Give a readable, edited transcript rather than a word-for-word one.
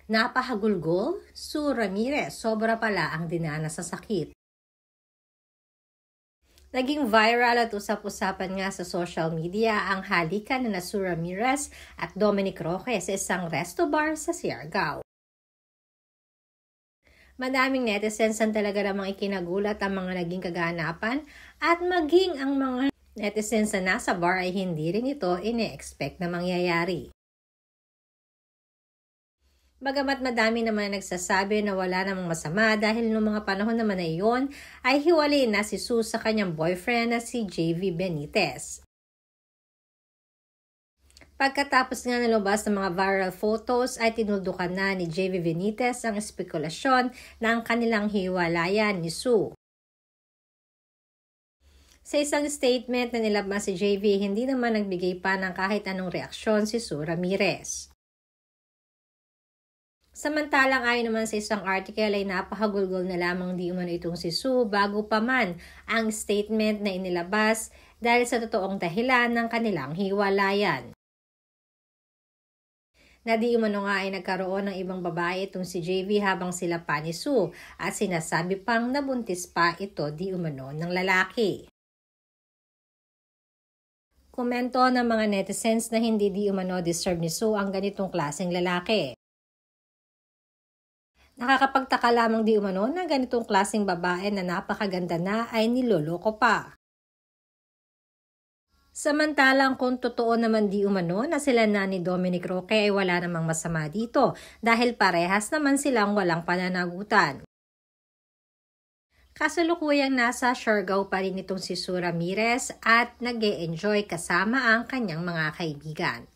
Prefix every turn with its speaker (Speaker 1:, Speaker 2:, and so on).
Speaker 1: Napahagulgol, Sue Ramirez, sobra pala ang dinanas sa sakit. Naging viral at usap-usapan nga sa social media ang halikan na Sue Ramirez at Dominic Roque sa isang resto bar sa Siargao. Madaming netizens ang talaga namang ikinagulat ang mga naging kaganapan at maging ang mga netizens na nasa bar ay hindi rin ito ine-expect na mangyayari. Bagamat madami naman nagsasabi na wala namang masama dahil noong mga panahon naman na iyon ay hiwalay na si Sue sa kanyang boyfriend na si JV Benitez. Pagkatapos nga nalabas ng mga viral photos ay tinuldukan na ni JV Benitez ang espekulasyon na ang kanilang hiwalayan ni Sue. Sa isang statement na nilabas si JV, hindi naman nagbigay pa ng kahit anong reaksyon si Sue Ramirez. Samantalang ayon naman sa isang article ay napahagulgol na lamang di umano itong si Sue bago pa man ang statement na inilabas dahil sa totoong dahilan ng kanilang hiwalayan. Na di umano nga ay nagkaroon ng ibang babae itong si JV habang sila pa ni Sue at sinasabi pang nabuntis pa ito di umano ng lalaki. Komento ng mga netizens na hindi di umano deserve ni Sue ang ganitong klaseng lalaki. Nakakapagtaka lamang di umano na ganitong klaseng babae na napakaganda na ay niloloko pa. Samantalang kung totoo naman di umano na sila na ni Dominic Roque ay wala namang masama dito dahil parehas naman silang walang pananagutan. Kasalukuyang nasa Siargao pa rin itong si Sue Ramirez at nag-e-enjoy kasama ang kanyang mga kaibigan.